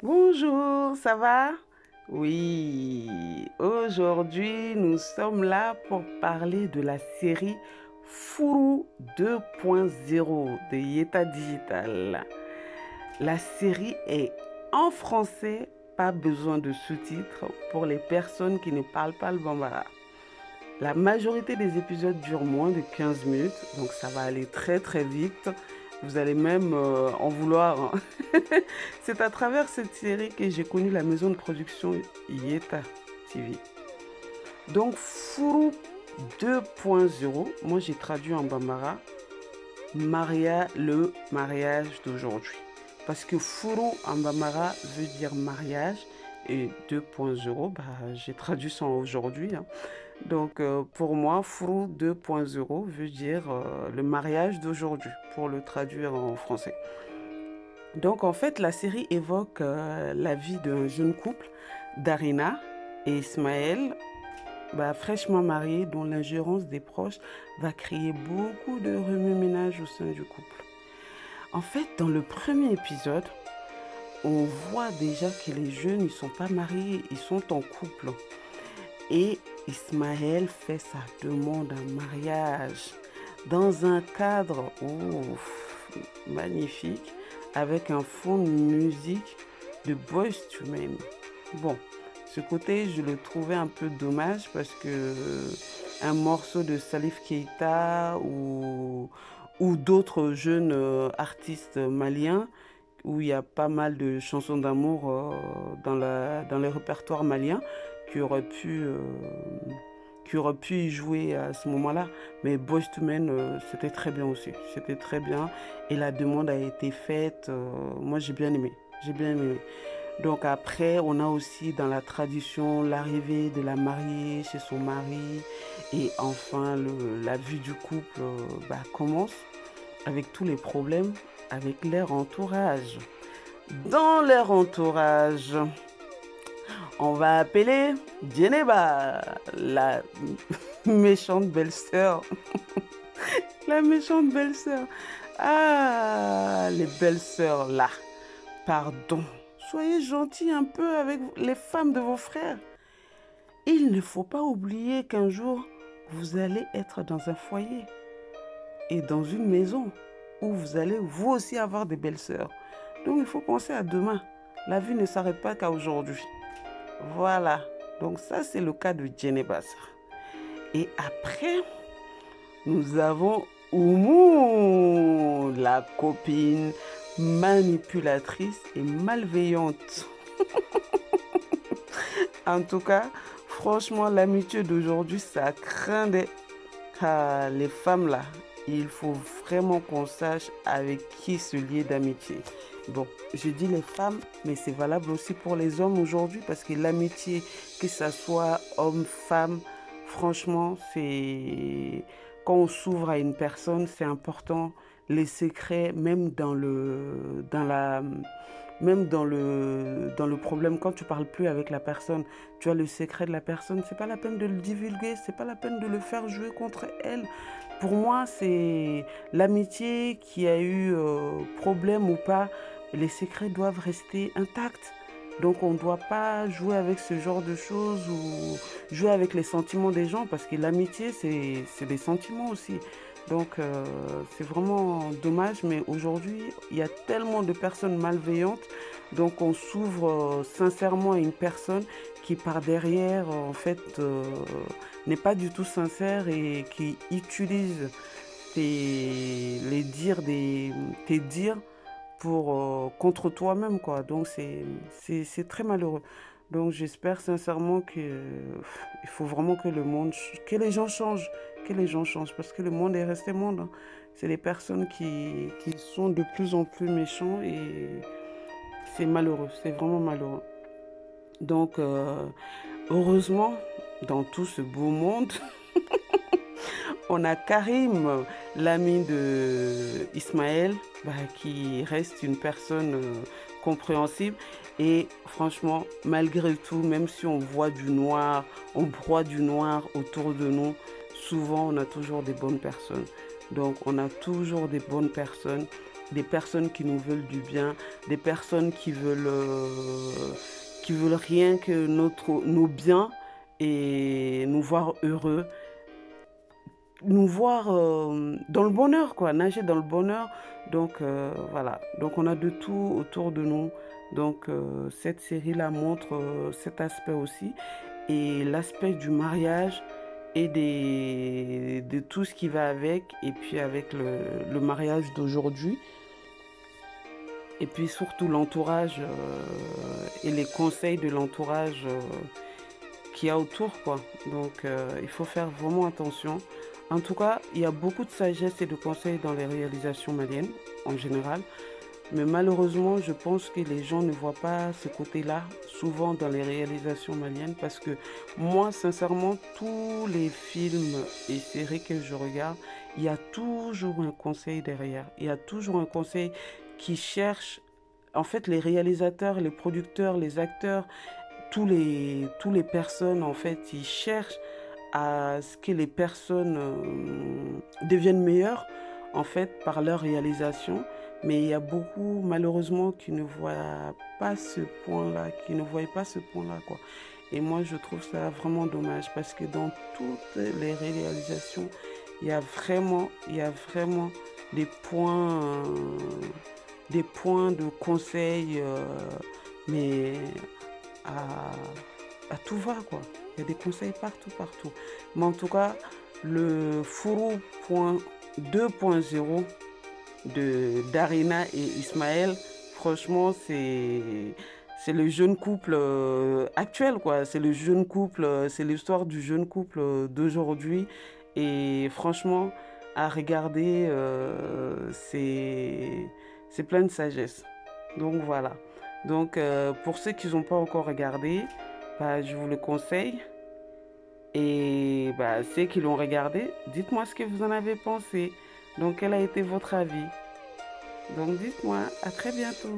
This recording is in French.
Bonjour, ça va? Oui, aujourd'hui nous sommes là pour parler de la série Furu 2.0 de Yeta Digital. La série est en français, pas besoin de sous-titres pour les personnes qui ne parlent pas le bambara. La majorité des épisodes durent moins de 15 minutes, donc ça va aller très très vite. Vous allez même en vouloir, hein. C'est à travers cette série que j'ai connu la maison de production Yeta TV. Donc Furu 2.0, moi j'ai traduit en bambara, le mariage d'aujourd'hui. Parce que Furu en bambara veut dire mariage et 2.0, bah, j'ai traduit ça aujourd'hui, hein. Donc pour moi, Furu 2.0 veut dire le mariage d'aujourd'hui, pour le traduire en français. Donc en fait, la série évoque la vie d'un jeune couple, Darina et Ismaël, bah, fraîchement mariés, dont l'ingérence des proches va créer beaucoup de remue-ménage au sein du couple. En fait, dans le premier épisode, on voit déjà que les jeunes, ils sont pas mariés, ils sont en couple. Et Ismaël fait sa demande en mariage dans un cadre magnifique avec un fond de musique de Boyz II Men. Bon, ce côté, je le trouvais un peu dommage parce que un morceau de Salif Keita ou d'autres jeunes artistes maliens où il y a pas mal de chansons d'amour dans les répertoires maliens qui auraient pu y jouer à ce moment-là. Mais Boyz II Men, c'était très bien aussi. C'était très bien. Et la demande a été faite. Moi, j'ai bien aimé. J'ai bien aimé. Donc après, on a aussi dans la tradition l'arrivée de la mariée chez son mari. Et enfin, la vie du couple commence avec tous les problèmes avec leur entourage. Dans leur entourage, on va appeler Djeneba, la méchante belle-sœur. La méchante belle-sœur. Ah, les belles-sœurs là. Pardon. Soyez gentils un peu avec les femmes de vos frères. Il ne faut pas oublier qu'un jour, vous allez être dans un foyer et dans une maison où vous allez vous aussi avoir des belles-sœurs. Donc il faut penser à demain. La vie ne s'arrête pas qu'à aujourd'hui. Voilà. Donc ça, c'est le cas de Djeneba. Et après, nous avons Oumou, la copine manipulatrice et malveillante. En tout cas, franchement, l'amitié d'aujourd'hui, ça craint des... Ah, les femmes là, il faut vraiment qu'on sache avec qui se lier d'amitié. Bon, je dis les femmes, mais c'est valable aussi pour les hommes aujourd'hui parce que l'amitié, que ça soit homme-femme, franchement, c'est quand on s'ouvre à une personne, c'est important. Les secrets, même dans le problème, quand tu parles plus avec la personne, tu as le secret de la personne, c'est pas la peine de le divulguer, c'est pas la peine de le faire jouer contre elle. Pour moi, c'est l'amitié qui a eu problème ou pas, les secrets doivent rester intacts. Donc on ne doit pas jouer avec ce genre de choses ou jouer avec les sentiments des gens parce que l'amitié, c'est des sentiments aussi. Donc c'est vraiment dommage, mais aujourd'hui, il y a tellement de personnes malveillantes. Donc on s'ouvre sincèrement à une personne qui par derrière, en fait, n'est pas du tout sincère et qui utilise tes dires pour, contre toi-même, quoi. Donc c'est très malheureux. Donc j'espère sincèrement que il faut vraiment que que les gens changent, que les gens changent, parce que le monde est resté monde, hein. C'est les personnes qui sont de plus en plus méchants et c'est malheureux, c'est vraiment malheureux. Donc heureusement, dans tout ce beau monde, on a Karim, l'ami de Ismaël, qui reste une personne compréhensible. Et franchement, malgré tout, même si on voit du noir, on broie du noir autour de nous, souvent on a toujours des bonnes personnes. Donc on a toujours des bonnes personnes des personnes qui nous veulent du bien, des personnes qui veulent rien que nos biens et nous voir heureux, nous voir dans le bonheur, quoi, nager dans le bonheur. Donc voilà, donc on a de tout autour de nous. Donc cette série-là montre cet aspect aussi et l'aspect du mariage et de tout ce qui va avec, et puis avec le mariage d'aujourd'hui, et puis surtout l'entourage et les conseils de l'entourage qu'il y a autour, quoi. Donc il faut faire vraiment attention. En tout cas, il y a beaucoup de sagesse et de conseils dans les réalisations maliennes en général. Mais malheureusement, je pense que les gens ne voient pas ce côté-là souvent dans les réalisations maliennes parce que moi, sincèrement, tous les films et séries que je regarde, il y a toujours un conseil derrière. Il y a toujours un conseil qui cherche, en fait, les réalisateurs, les producteurs, les acteurs, tous les personnes, en fait, ils cherchent à ce que les personnes deviennent meilleures, en fait, par leur réalisation. Mais il y a beaucoup, malheureusement, qui ne voient pas ce point-là, qui ne voient pas ce point-là, quoi. Et moi, je trouve ça vraiment dommage parce que dans toutes les réalisations, il y a vraiment des points de conseil, mais à, à tout va, quoi. Il y a des conseils partout, partout. Mais en tout cas, le Fourou 2.0 de Darina et Ismaël, franchement, c'est le jeune couple actuel, quoi. C'est le jeune couple, c'est l'histoire du jeune couple d'aujourd'hui. Et franchement, à regarder, c'est plein de sagesse. Donc voilà. Donc pour ceux qui n'ont pas encore regardé, bah, je vous le conseille. Et bah, ceux qui l'ont regardé, dites-moi ce que vous en avez pensé. Donc quel a été votre avis? Donc dites-moi, à très bientôt.